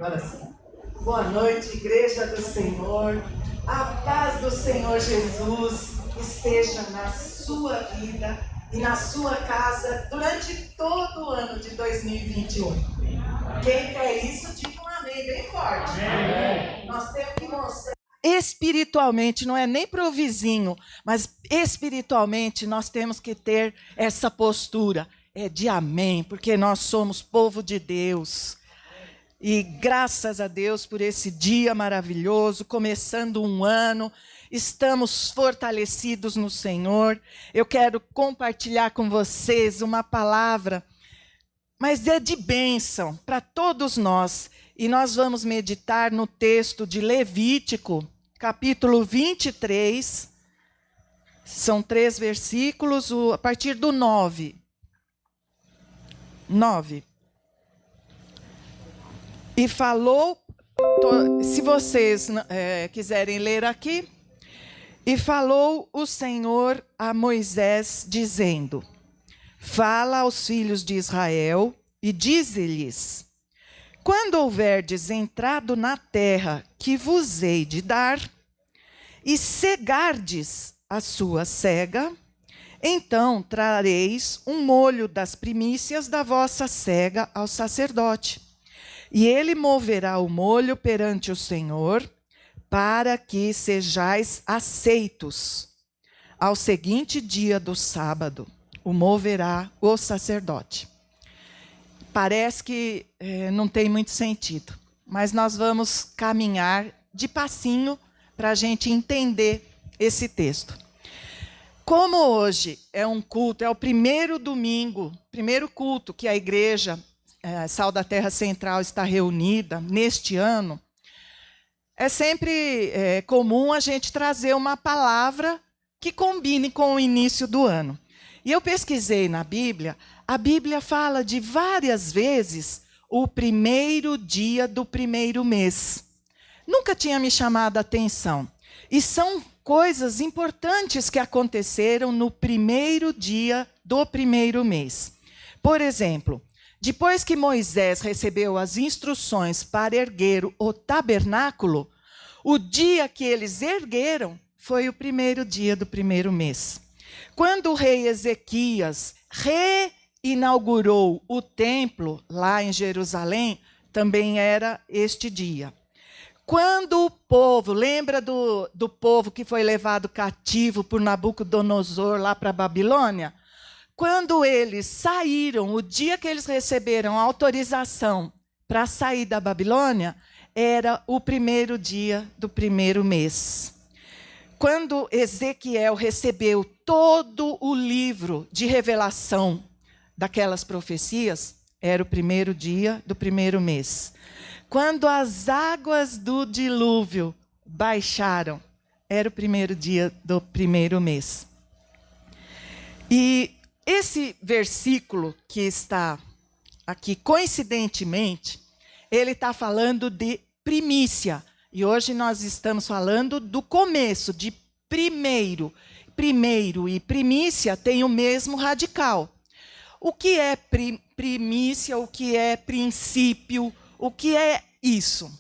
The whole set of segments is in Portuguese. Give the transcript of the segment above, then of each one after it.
Agora sim. Boa noite, Igreja do Senhor. A paz do Senhor Jesus esteja na sua vida e na sua casa durante todo o ano de 2021. Quem quer isso, diga um amém bem forte. Amém. Nós temos que mostrar. Espiritualmente, não é nem para o vizinho, mas espiritualmente nós temos que ter essa postura. É de amém, porque nós somos povo de Deus. E graças a Deus por esse dia maravilhoso, começando um ano, estamos fortalecidos no Senhor. Eu quero compartilhar com vocês uma palavra, mas é de bênção para todos nós. E nós vamos meditar no texto de Levítico, capítulo 23. São 3 versículos, a partir do 9. E falou, se vocês quiserem ler aqui, e falou o Senhor a Moisés, dizendo: fala aos filhos de Israel e dize-lhes: quando houverdes entrado na terra que vos hei de dar, e cegardes a sua cega, então trareis um molho das primícias da vossa cega ao sacerdote. E ele moverá o molho perante o Senhor, para que sejais aceitos. Ao seguinte dia do sábado, o moverá o sacerdote. Parece que não tem muito sentido, mas nós vamos caminhar de passinho para a gente entender esse texto. Como hoje é um culto, é o primeiro domingo, primeiro culto que a igreja Sal da Terra Central está reunida neste ano, é sempre comum a gente trazer uma palavra que combine com o início do ano. E eu pesquisei na Bíblia, a Bíblia fala de várias vezes o primeiro dia do primeiro mês. Nunca tinha me chamado a atenção. E são coisas importantes que aconteceram no primeiro dia do primeiro mês. Por exemplo, depois que Moisés recebeu as instruções para erguer o tabernáculo, o dia que eles ergueram foi o primeiro dia do primeiro mês. Quando o rei Ezequias reinaugurou o templo lá em Jerusalém, também era este dia. Quando o povo, lembra do povo que foi levado cativo por Nabucodonosor lá para a Babilônia? Quando eles saíram, o dia que eles receberam a autorização para sair da Babilônia, era o primeiro dia do primeiro mês. Quando Ezequiel recebeu todo o livro de revelação daquelas profecias, era o primeiro dia do primeiro mês. Quando as águas do dilúvio baixaram, era o primeiro dia do primeiro mês. E esse versículo que está aqui, coincidentemente, ele está falando de primícia. E hoje nós estamos falando do começo, de primeiro. Primeiro e primícia têm o mesmo radical. O que é primícia, o que é princípio, o que é isso?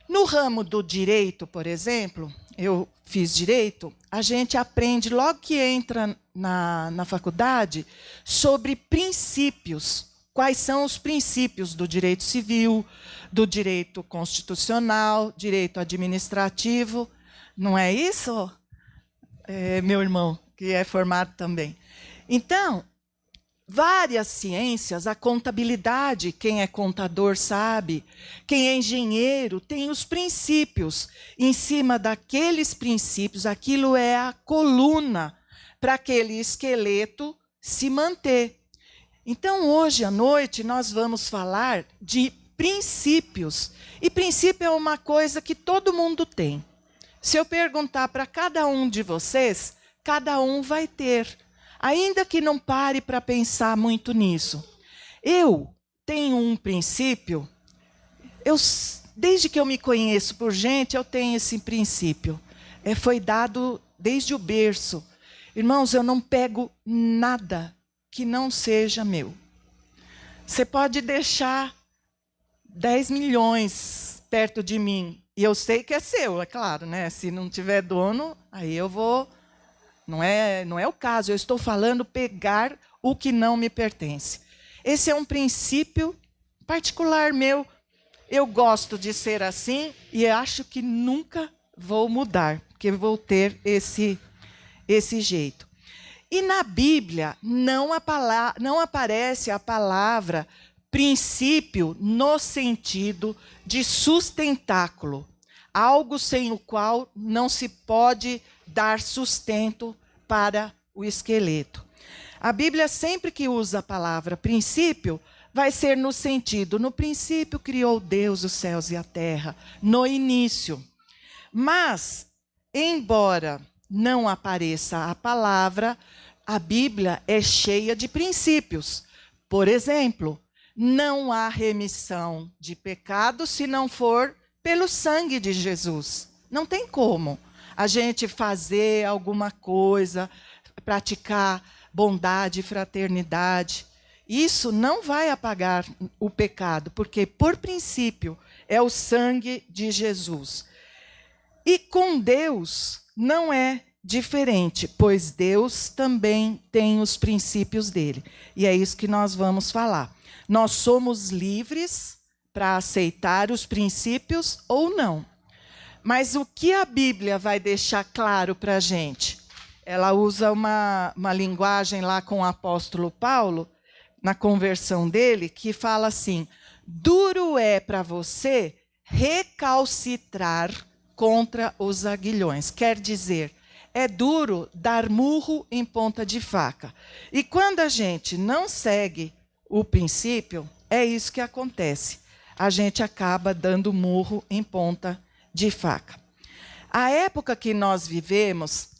No ramo do direito, por exemplo, eu fiz direito, a gente aprende logo que entra na faculdade sobre princípios. Quais são os princípios do direito civil, do direito constitucional, direito administrativo. Não é isso, meu irmão, que é formado também? Então, várias ciências, a contabilidade, quem é contador sabe, quem é engenheiro tem os princípios. Em cima daqueles princípios, aquilo é a coluna para aquele esqueleto se manter. Então, hoje à noite, nós vamos falar de princípios. E princípio é uma coisa que todo mundo tem. Se eu perguntar para cada um de vocês, cada um vai ter. Ainda que não pare para pensar muito nisso. Eu tenho um princípio, desde que eu me conheço por gente, eu tenho esse princípio. Foi dado desde o berço. Irmãos, eu não pego nada que não seja meu. Você pode deixar 10 milhões perto de mim. E eu sei que é seu, é claro, né? Se não tiver dono, aí eu vou... Não é o caso, eu estou falando pegar o que não me pertence. Esse é um princípio particular meu. Eu gosto de ser assim e acho que nunca vou mudar, porque vou ter esse jeito. E na Bíblia não aparece a palavra princípio no sentido de sustentáculo, algo sem o qual não se pode dar sustento para o esqueleto. A Bíblia, sempre que usa a palavra princípio, vai ser no sentido, no princípio criou Deus os céus e a terra, no início. Mas, embora não apareça a palavra, a Bíblia é cheia de princípios. Por exemplo, não há remissão de pecado se não for pelo sangue de Jesus. Não tem como a gente fazer alguma coisa, praticar bondade e fraternidade. Isso não vai apagar o pecado, porque, por princípio, é o sangue de Jesus. E com Deus não é diferente, pois Deus também tem os princípios dele. E é isso que nós vamos falar. Nós somos livres para aceitar os princípios ou não. Mas o que a Bíblia vai deixar claro para a gente? Ela usa uma linguagem lá com o apóstolo Paulo, na conversão dele, que fala assim: duro é para você recalcitrar contra os aguilhões. Quer dizer, é duro dar murro em ponta de faca. E quando a gente não segue o princípio, é isso que acontece. A gente acaba dando murro em ponta de faca. A época que nós vivemos,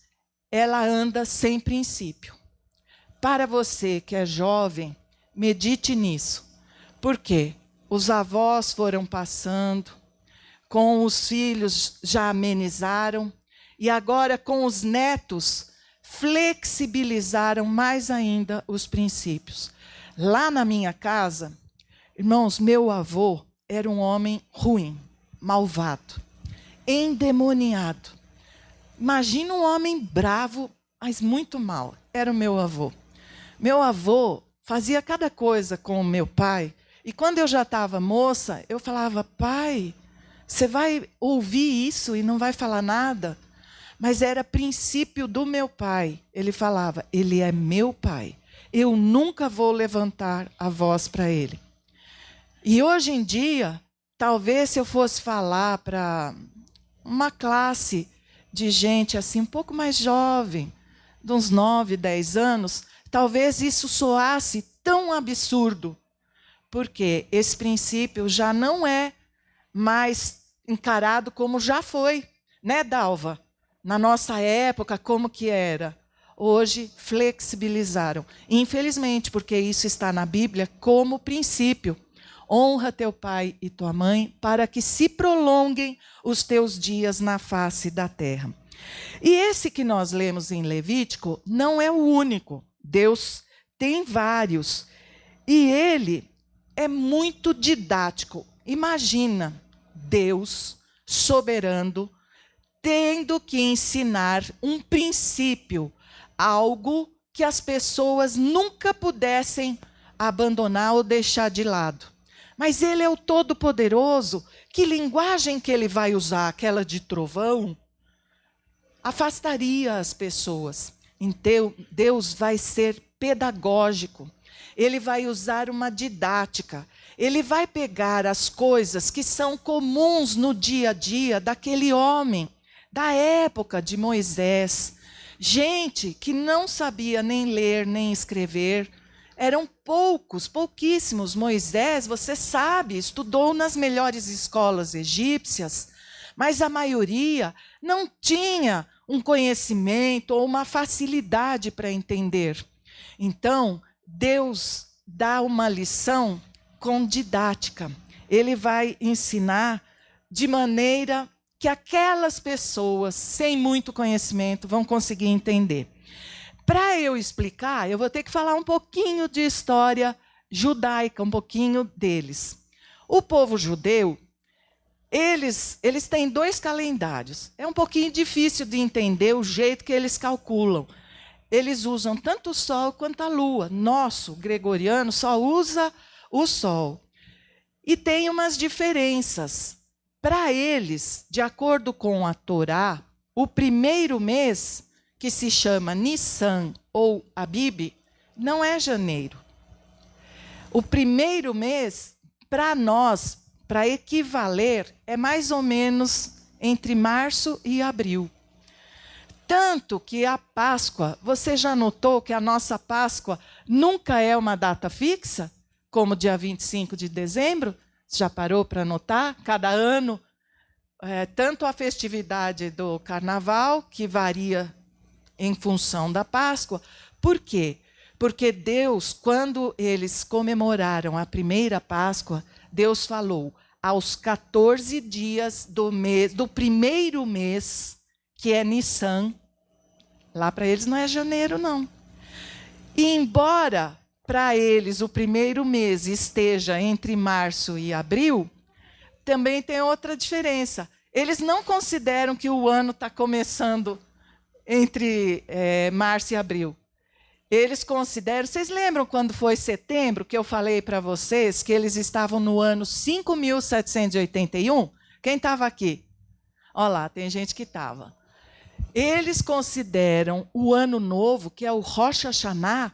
ela anda sem princípio. Para você que é jovem, medite nisso. Por quê? Os avós foram passando, com os filhos já amenizaram, e agora com os netos flexibilizaram mais ainda os princípios. Lá na minha casa, irmãos, meu avô era um homem ruim, malvado, endemoniado. Imagina um homem bravo, mas muito mal. Era o meu avô. Meu avô fazia cada coisa com o meu pai, e quando eu já estava moça, eu falava: pai, você vai ouvir isso e não vai falar nada? Mas era princípio do meu pai. Ele falava: ele é meu pai. Eu nunca vou levantar a voz para ele. E hoje em dia, talvez se eu fosse falar para uma classe de gente assim um pouco mais jovem, de uns 9, 10 anos, talvez isso soasse tão absurdo, porque esse princípio já não é mais encarado como já foi, né, Dalva? Na nossa época, como que era? Hoje, flexibilizaram. Infelizmente, porque isso está na Bíblia como princípio. Honra teu pai e tua mãe, para que se prolonguem os teus dias na face da terra. E esse que nós lemos em Levítico não é o único. Deus tem vários. E ele é muito didático. Imagina Deus soberano tendo que ensinar um princípio, algo que as pessoas nunca pudessem abandonar ou deixar de lado. Mas ele é o Todo-Poderoso. Que linguagem que ele vai usar? Aquela de trovão? Afastaria as pessoas. Então, Deus vai ser pedagógico. Ele vai usar uma didática. Ele vai pegar as coisas que são comuns no dia a dia daquele homem, da época de Moisés. Gente que não sabia nem ler, nem escrever. Eram pouquíssimos. Moisés, você sabe, estudou nas melhores escolas egípcias, mas a maioria não tinha um conhecimento ou uma facilidade para entender. Então, Deus dá uma lição com didática. Ele vai ensinar de maneira que aquelas pessoas sem muito conhecimento vão conseguir entender. Para eu explicar, eu vou ter que falar um pouquinho de história judaica, um pouquinho deles. O povo judeu, eles têm 2 calendários. É um pouquinho difícil de entender o jeito que eles calculam. Eles usam tanto o sol quanto a lua. Nosso, gregoriano, só usa o sol. E tem umas diferenças. Para eles, de acordo com a Torá, o primeiro mês, que se chama Nissan ou Abib, não é janeiro. O primeiro mês, para nós, para equivaler, é mais ou menos entre março e abril. Tanto que a Páscoa, você já notou que a nossa Páscoa nunca é uma data fixa? Como dia 25 de dezembro? Você já parou para notar? Cada ano, tanto a festividade do Carnaval, que varia em função da Páscoa. Por quê? Porque Deus, quando eles comemoraram a primeira Páscoa, Deus falou, aos 14 dias do primeiro mês, que é Nissan, lá para eles não é janeiro, não. E embora para eles o primeiro mês esteja entre março e abril, também tem outra diferença. Eles não consideram que o ano está começando entre março e abril. Eles consideram... Vocês lembram quando foi setembro, que eu falei para vocês que eles estavam no ano 5.781? Quem estava aqui? Olha lá, tem gente que estava. Eles consideram o ano novo, que é o Rosh Hashanah,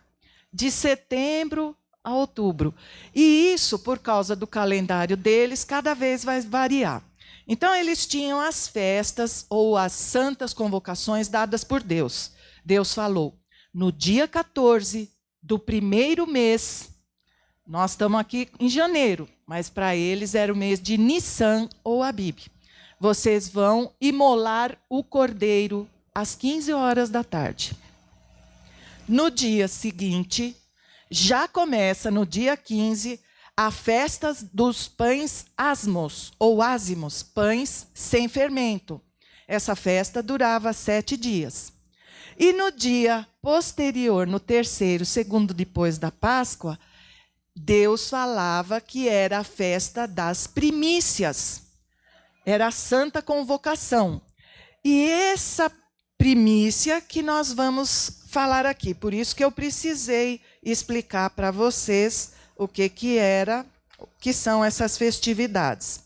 de setembro a outubro. E isso, por causa do calendário deles, cada vez vai variar. Então, eles tinham as festas ou as santas convocações dadas por Deus. Deus falou, no dia 14 do primeiro mês, nós estamos aqui em janeiro, mas para eles era o mês de Nissan ou Abib. Vocês vão imolar o cordeiro às 15 horas da tarde. No dia seguinte, já começa no dia 15, a festa dos pães asmos, ou ázimos, pães sem fermento. Essa festa durava 7 dias. E no dia posterior, no terceiro, segundo depois da Páscoa, Deus falava que era a festa das primícias. Era a santa convocação. E essa primícia que nós vamos falar aqui. Por isso que eu precisei explicar para vocês o que são essas festividades.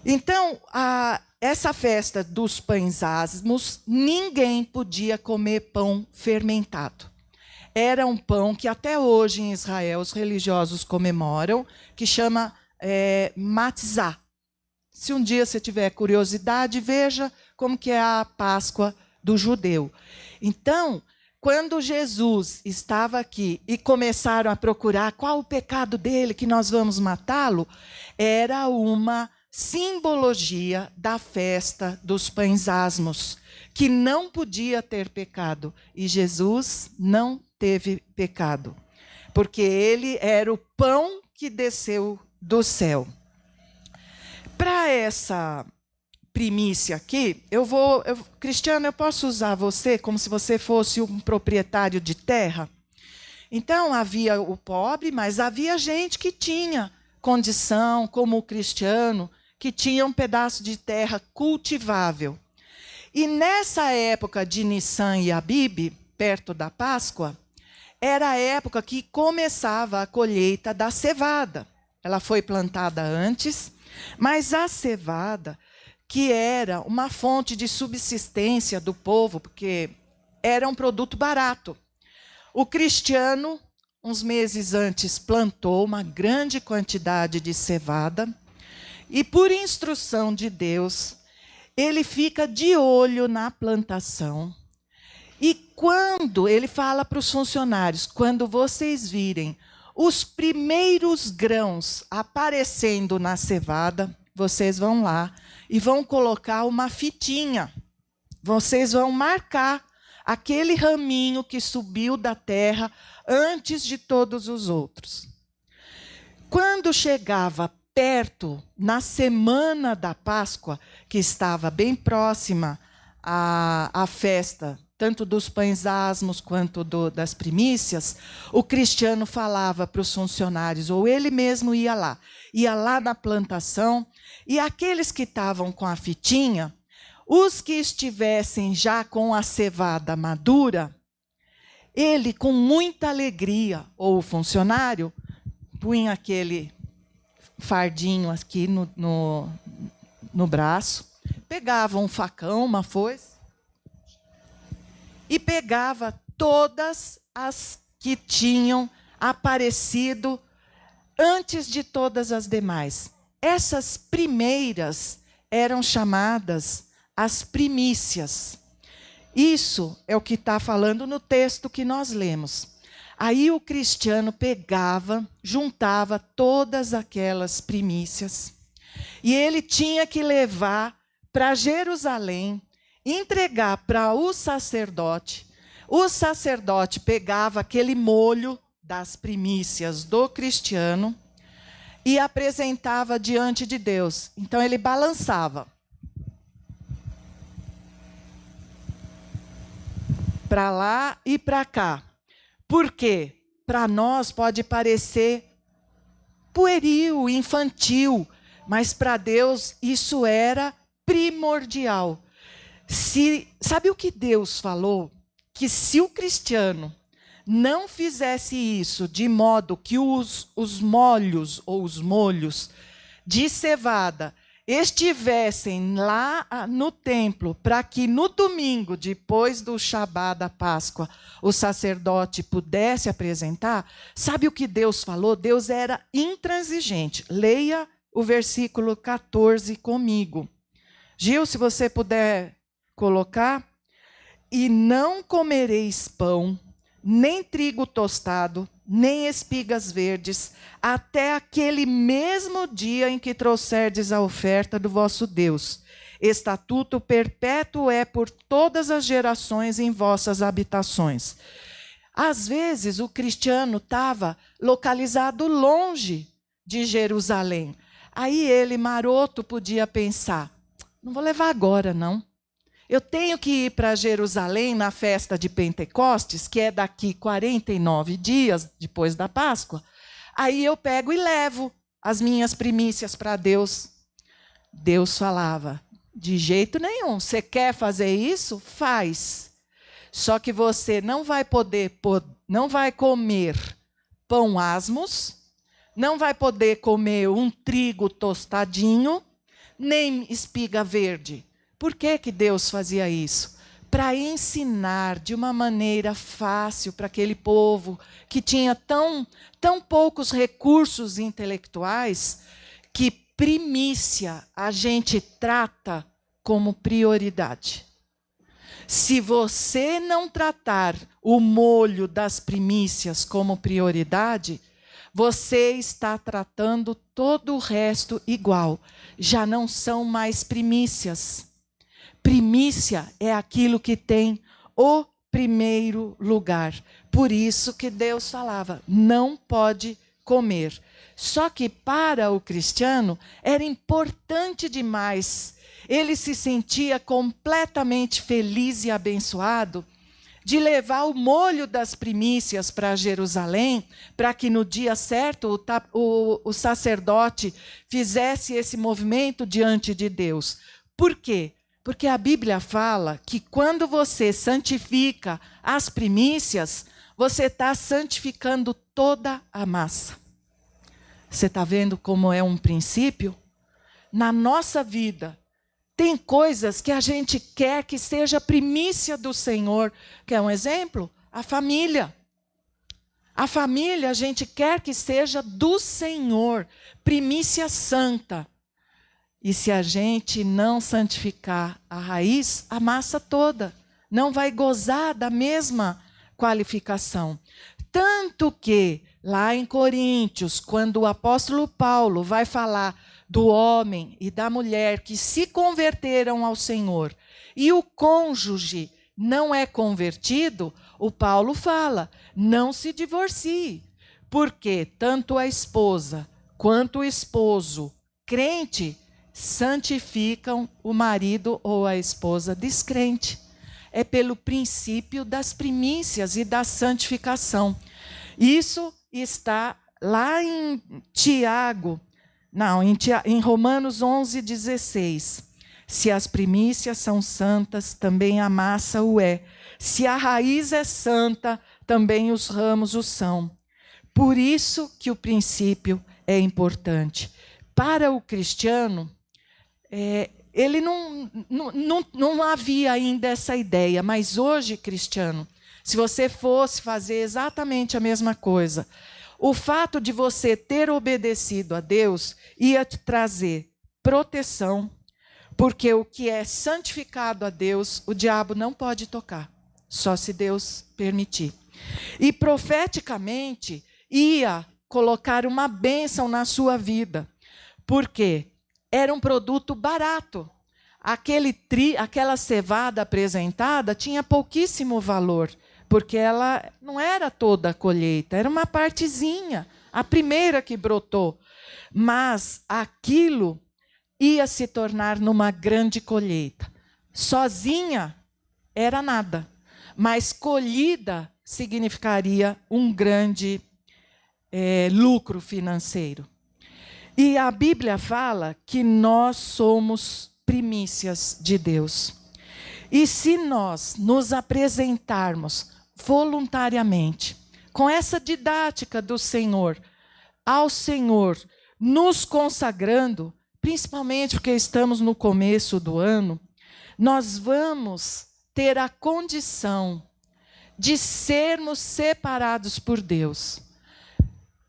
Então, essa festa dos pães asmos, ninguém podia comer pão fermentado. Era um pão que até hoje em Israel os religiosos comemoram, que chama matzah. Se um dia você tiver curiosidade, veja como que é a Páscoa do judeu. Então, quando Jesus estava aqui e começaram a procurar qual o pecado dele, que nós vamos matá-lo, era uma simbologia da festa dos pães asmos, que não podia ter pecado. E Jesus não teve pecado, porque ele era o pão que desceu do céu. Para essa primícia aqui, Cristiano, eu posso usar você como se você fosse um proprietário de terra? Então, havia o pobre, mas havia gente que tinha condição, como o Cristiano, que tinha um pedaço de terra cultivável. E nessa época de Nissan e Abib, perto da Páscoa, era a época que começava a colheita da cevada. Ela foi plantada antes, mas a cevada, que era uma fonte de subsistência do povo, porque era um produto barato. O Cristiano, uns meses antes, plantou uma grande quantidade de cevada, e por instrução de Deus, ele fica de olho na plantação. E quando ele fala para os funcionários, quando vocês virem os primeiros grãos aparecendo na cevada, vocês vão lá e vão colocar uma fitinha. Vocês vão marcar aquele raminho que subiu da terra antes de todos os outros. Quando chegava perto, na semana da Páscoa, que estava bem próxima à festa tanto dos pães asmos quanto das primícias, o cristiano falava para os funcionários, ou ele mesmo ia lá na plantação, e aqueles que estavam com a fitinha, os que estivessem já com a cevada madura, ele com muita alegria, ou o funcionário, punha aquele fardinho aqui no braço, pegava um facão, uma foice, e pegava todas as que tinham aparecido antes de todas as demais. Essas primeiras eram chamadas as primícias. Isso é o que está falando no texto que nós lemos. Aí o cristiano pegava, juntava todas aquelas primícias, e ele tinha que levar para Jerusalém, entregar para o sacerdote. O sacerdote pegava aquele molho das primícias do cristiano e apresentava diante de Deus. Então ele balançava para lá e para cá. Por quê? Para nós pode parecer pueril, infantil, mas para Deus isso era primordial. Sabe o que Deus falou? Que se o cristiano não fizesse isso de modo que os molhos ou os molhos de cevada estivessem lá no templo, para que no domingo, depois do Shabá da Páscoa, o sacerdote pudesse apresentar, sabe o que Deus falou? Deus era intransigente. Leia o versículo 14 comigo. Gil, se você puder colocar. E não comereis pão, nem trigo tostado, nem espigas verdes, até aquele mesmo dia em que trouxerdes a oferta do vosso Deus. Estatuto perpétuo é por todas as gerações em vossas habitações. Às vezes o cristiano estava localizado longe de Jerusalém. Aí ele, maroto, podia pensar, não vou levar agora, não. Eu tenho que ir para Jerusalém na festa de Pentecostes, que é daqui 49 dias depois da Páscoa. Aí eu pego e levo as minhas primícias para Deus. Deus falava, de jeito nenhum. Você quer fazer isso? Faz. Só que você não vai não vai comer pão asmos, não vai poder comer um trigo tostadinho, nem espiga verde. Por que Deus fazia isso? Para ensinar de uma maneira fácil para aquele povo que tinha tão poucos recursos intelectuais, que primícia a gente trata como prioridade. Se você não tratar o molho das primícias como prioridade, você está tratando todo o resto igual. Já não são mais primícias. Primícia é aquilo que tem o primeiro lugar. Por isso que Deus falava, não pode comer. Só que para o cristiano era importante demais. Ele se sentia completamente feliz e abençoado de levar o molho das primícias para Jerusalém, para que no dia certo o sacerdote fizesse esse movimento diante de Deus. Por quê? Porque a Bíblia fala que quando você santifica as primícias, você está santificando toda a massa. Você está vendo como é um princípio? Na nossa vida, tem coisas que a gente quer que seja primícia do Senhor. Quer um exemplo? A família. A família a gente quer que seja do Senhor, primícia santa. E se a gente não santificar a raiz, a massa toda não vai gozar da mesma qualificação. Tanto que, lá em Coríntios, quando o apóstolo Paulo vai falar do homem e da mulher que se converteram ao Senhor, e o cônjuge não é convertido, o Paulo fala, não se divorcie, porque tanto a esposa quanto o esposo crente santificam o marido ou a esposa descrente. é pelo princípio das primícias e da santificação. Isso está lá em em Romanos 11:16. Se as primícias são santas, também a massa o é. Se a raiz é santa, também os ramos o são. Por isso que o princípio é importante. Para o cristiano, ele não havia ainda essa ideia, mas hoje, cristiano, se você fosse fazer exatamente a mesma coisa, o fato de você ter obedecido a Deus ia te trazer proteção, porque o que é santificado a Deus, o diabo não pode tocar, só se Deus permitir. E profeticamente ia colocar uma bênção na sua vida, porque era um produto barato. Aquela cevada apresentada tinha pouquíssimo valor, porque ela não era toda a colheita, era uma partezinha, a primeira que brotou. Mas aquilo ia se tornar numa grande colheita. Sozinha era nada, mas colhida significaria um grande lucro financeiro. E a Bíblia fala que nós somos primícias de Deus. E se nós nos apresentarmos voluntariamente, com essa didática do Senhor, ao Senhor, nos consagrando, principalmente porque estamos no começo do ano, nós vamos ter a condição de sermos separados por Deus.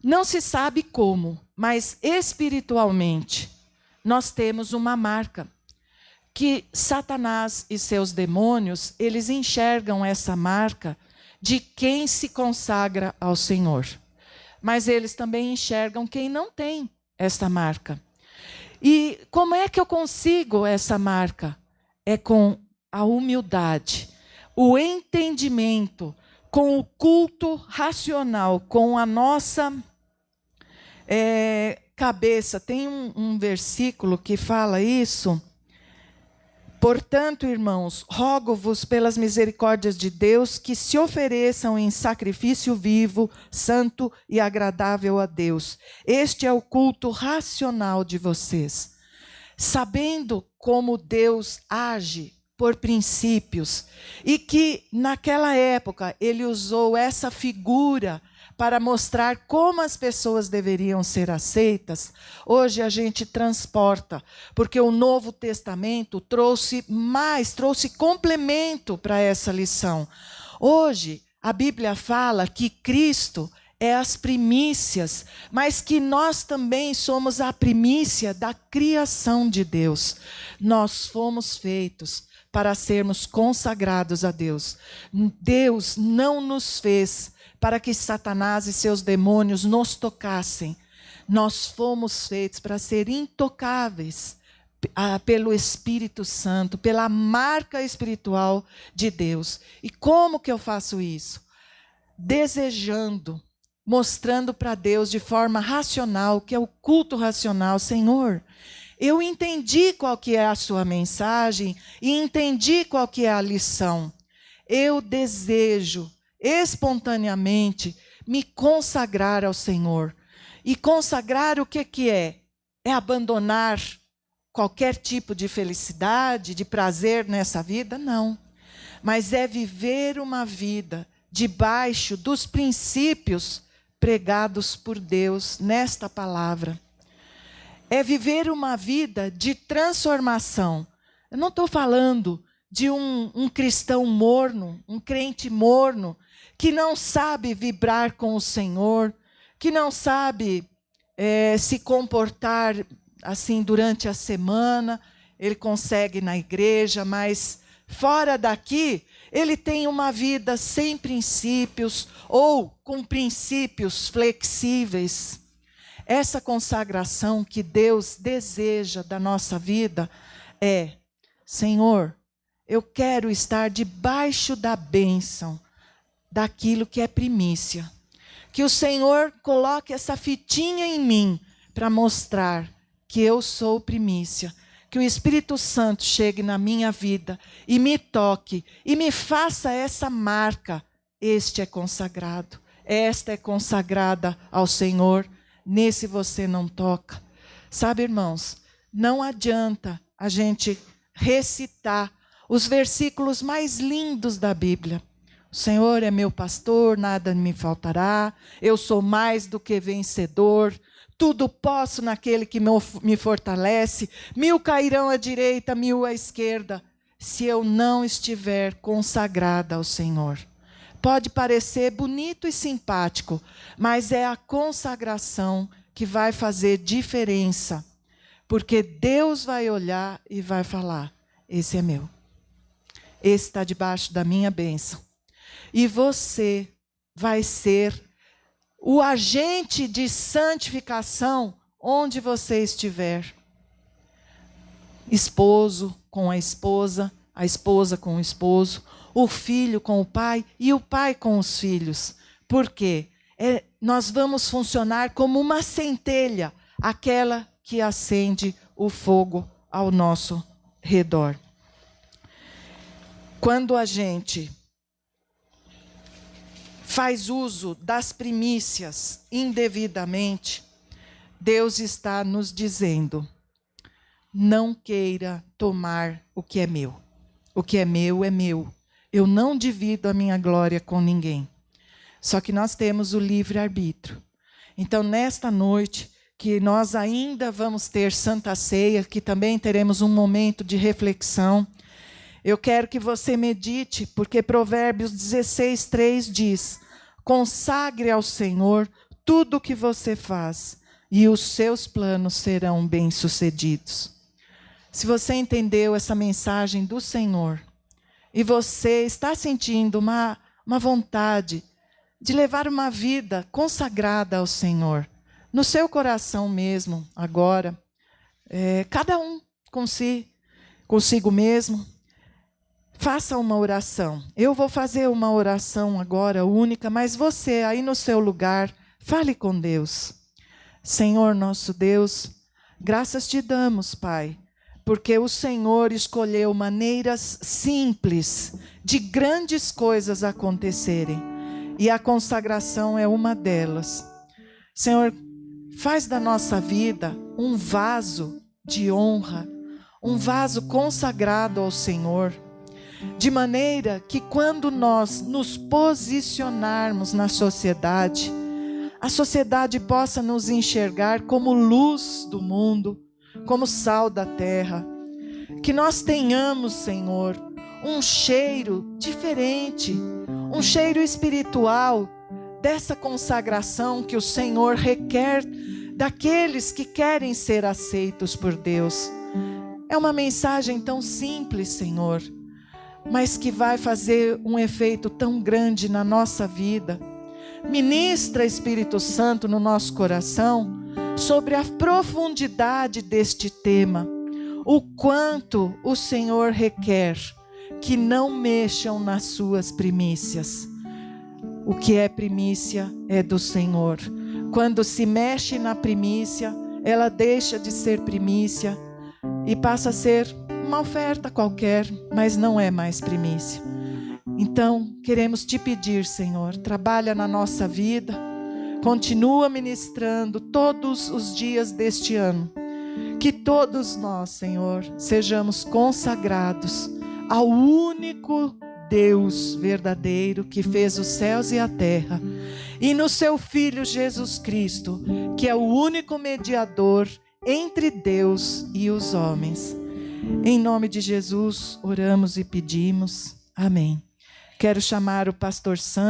Não se sabe como, mas espiritualmente, nós temos uma marca que Satanás e seus demônios, eles enxergam essa marca de quem se consagra ao Senhor. Mas eles também enxergam quem não tem essa marca. E como é que eu consigo essa marca? É com a humildade, o entendimento, com o culto racional, com a nossa cabeça. Tem um versículo que fala isso. Portanto, irmãos, rogo-vos pelas misericórdias de Deus que se ofereçam em sacrifício vivo, santo e agradável a Deus. Este é o culto racional de vocês. Sabendo como Deus age por princípios e que naquela época ele usou essa figura para mostrar como as pessoas deveriam ser aceitas, hoje a gente transporta, porque o Novo Testamento trouxe complemento para essa lição. Hoje, a Bíblia fala que Cristo é as primícias, mas que nós também somos a primícia da criação de Deus. Nós fomos feitos para sermos consagrados a Deus. Deus não nos fez para que Satanás e seus demônios nos tocassem. Nós fomos feitos para ser intocáveis pelo Espírito Santo, pela marca espiritual de Deus. E como que eu faço isso? Desejando, mostrando para Deus de forma racional, que é o culto racional. Senhor, eu entendi qual que é a sua mensagem e entendi qual que é a lição. Eu desejo espontaneamente me consagrar ao Senhor. E consagrar o que é? É abandonar qualquer tipo de felicidade, de prazer nessa vida? Não. Mas é viver uma vida debaixo dos princípios pregados por Deus nesta palavra. É viver uma vida de transformação. Eu não estou falando de um cristão morno, um crente morno, que não sabe vibrar com o Senhor, que não sabe se comportar assim durante a semana. Ele consegue na igreja, mas fora daqui, ele tem uma vida sem princípios ou com princípios flexíveis. Essa consagração que Deus deseja da nossa vida é: Senhor, eu quero estar debaixo da bênção daquilo que é primícia. Que o Senhor coloque essa fitinha em mim para mostrar que eu sou primícia, que o Espírito Santo chegue na minha vida e me toque e me faça essa marca. Este é consagrado, esta é consagrada ao Senhor, nesse você não toca. Sabe, irmãos, não adianta a gente recitar os versículos mais lindos da Bíblia. O Senhor é meu pastor, nada me faltará, eu sou mais do que vencedor, tudo posso naquele que me fortalece, 1000 cairão à direita, 1000 à esquerda, se eu não estiver consagrada ao Senhor. Pode parecer bonito e simpático, mas é a consagração que vai fazer diferença, porque Deus vai olhar e vai falar, esse é meu, esse está debaixo da minha bênção. E você vai ser o agente de santificação onde você estiver. Esposo com a esposa com o esposo, o filho com o pai e o pai com os filhos. Por quê? Nós vamos funcionar como uma centelha, aquela que acende o fogo ao nosso redor. Quando a gente faz uso das primícias indevidamente, Deus está nos dizendo, não queira tomar o que é meu. O que é meu é meu. Eu não divido a minha glória com ninguém. Só que nós temos o livre-arbítrio. Então, nesta noite, que nós ainda vamos ter Santa Ceia, que também teremos um momento de reflexão, eu quero que você medite, porque Provérbios 16:3 diz, consagre ao Senhor tudo o que você faz, e os seus planos serão bem-sucedidos. Se você entendeu essa mensagem do Senhor, e você está sentindo uma vontade de levar uma vida consagrada ao Senhor, no seu coração mesmo, agora, cada um consigo mesmo, faça uma oração. Eu vou fazer uma oração agora única, mas você aí no seu lugar, fale com Deus. Senhor nosso Deus, graças te damos, Pai, porque o Senhor escolheu maneiras simples de grandes coisas acontecerem, e a consagração é uma delas. Senhor, faz da nossa vida um vaso de honra, um vaso consagrado ao Senhor, de maneira que quando nós nos posicionarmos na sociedade, a sociedade possa nos enxergar como luz do mundo, como sal da terra. Que nós tenhamos, Senhor, um cheiro diferente, um cheiro espiritual dessa consagração que o Senhor requer daqueles que querem ser aceitos por Deus. É uma mensagem tão simples, Senhor, mas que vai fazer um efeito tão grande na nossa vida. Ministra, Espírito Santo, no nosso coração sobre a profundidade deste tema, o quanto o Senhor requer que não mexam nas suas primícias. O que é primícia é do Senhor. Quando se mexe na primícia, ela deixa de ser primícia e passa a ser uma oferta qualquer, mas não é mais primícia. Então, queremos te pedir, Senhor, trabalha na nossa vida, continua ministrando todos os dias deste ano, que todos nós, Senhor, sejamos consagrados ao único Deus verdadeiro que fez os céus e a terra, e no seu Filho Jesus Cristo, que é o único mediador entre Deus e os homens. Em nome de Jesus, oramos e pedimos. Amém. Quero chamar o pastor Sandro.